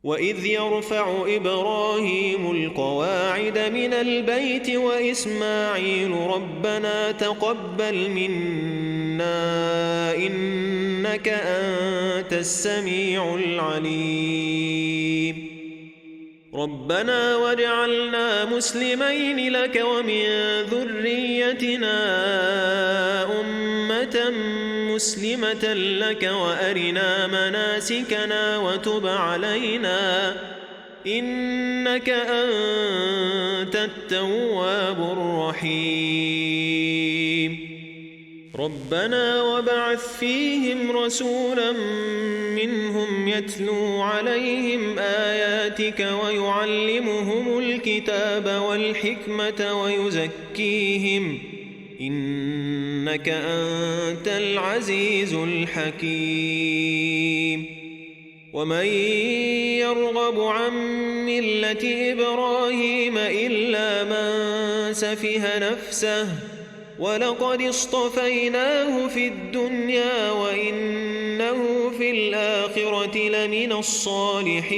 وإذ يرفع إبراهيم القواعد من البيت وإسماعيل ربنا تقبل منا إنك أنت السميع العليم ربنا واجعلنا مسلمين لك ومن ذريتنا أمة مسلمة لك وأرنا مناسكنا وتب علينا إنك أنت التواب الرحيم ربنا وابعث فيهم رسولا منهم يتلو عليهم آياتك ويعلمهم الكتاب والحكمة ويزكيهم إنك أنت العزيز الحكيم ومن يرغب عن ملة إبراهيم إلا من سفه نفسه ولقد اصطفيناه في الدنيا وإنه في الآخرة لمن الصالحين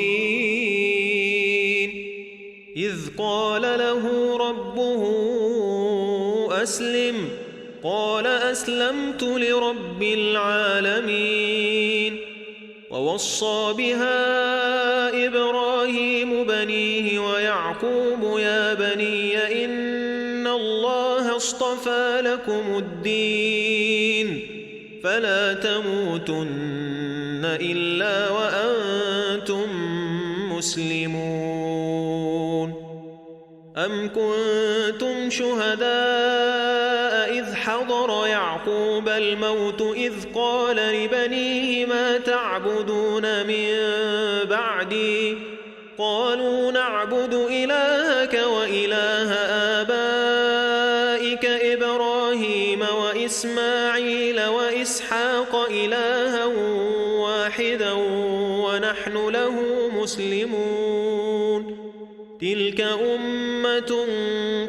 إذ قال له ربه أسلم قال أسلمت لرب العالمين ووصى بها إبراهيم بنيه ويعقوب يا بني إن الله اصطفى لكم الدين فلا تموتن إلا وأنتم مسلمون أم كنتم شهداء إذ حضر يعقوب الموت إذ قال لبنيه ما تعبدون من بعدي قالوا نعبد إلهك وإله آبائك إبراهيم وإسماعيل وإسحاق إلها واحدا ونحن له مسلمون تلك أمة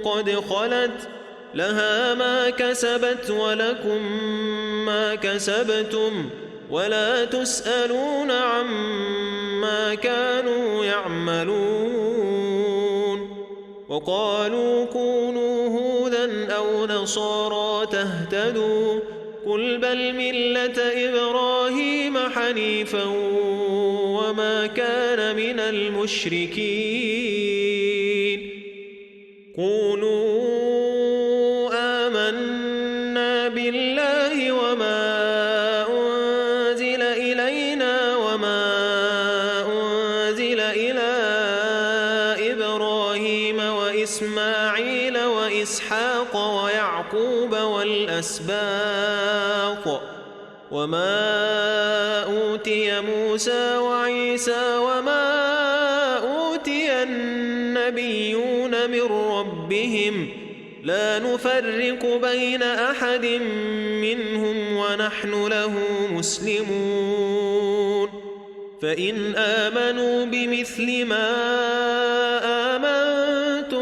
قد خلت لها ما كسبت ولكم ما كسبتم ولا تسألون عما كانوا يعملون وقالوا كونوا هودا أو نصارى تهتدوا قل بل ملة إبراهيم حنيفا وما كان من المشركين قولوا آمنا بالله وما أنزل إلينا وما أنزل إلى إبراهيم وإسماعيل وإسحاق ويعقوب والأسباط وما أوتي موسى وعيسى وما أوتي النبيون من ربهم لا نفرق بين أحد منهم ونحن له مسلمون فإن آمنوا بمثل ما آمنتم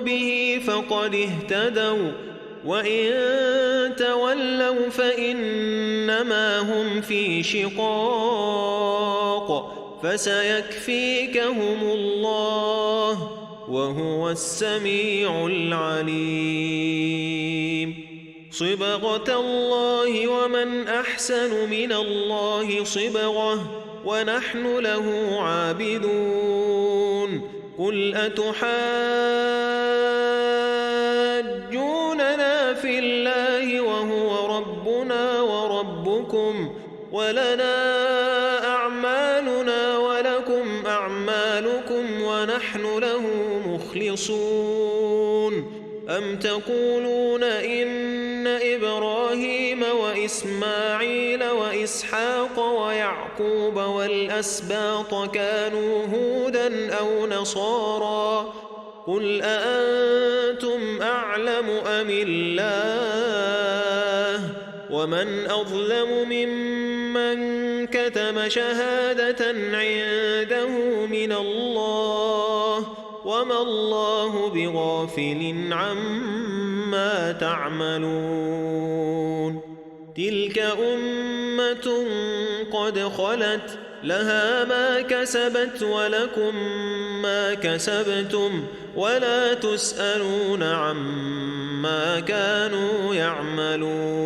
به فقد اهتدوا وإن تولوا فإنما هم في شقاق فسيكفيكهم الله وهو السميع العليم صبغة الله ومن أحسن من الله صبغة ونحن له عابدون قل أتحاجوننا في الله وهو ربنا وربكم ولنا أعمالنا ولكم أعمالكم ونحن له مخلصون أم تقولون إن إبراهيم وإسماعيل وإسحاق ويعقوب والأسباط كانوا هودا أو نصارى قل أأنتم أعلم أم الله ومن أظلم ممن كتم شهادة عنده من الله وما الله بغافل عما تعملون تلك أمة قد خلت لها ما كسبت ولكم ما كسبتم ولا تسألون عما كانوا يعملون.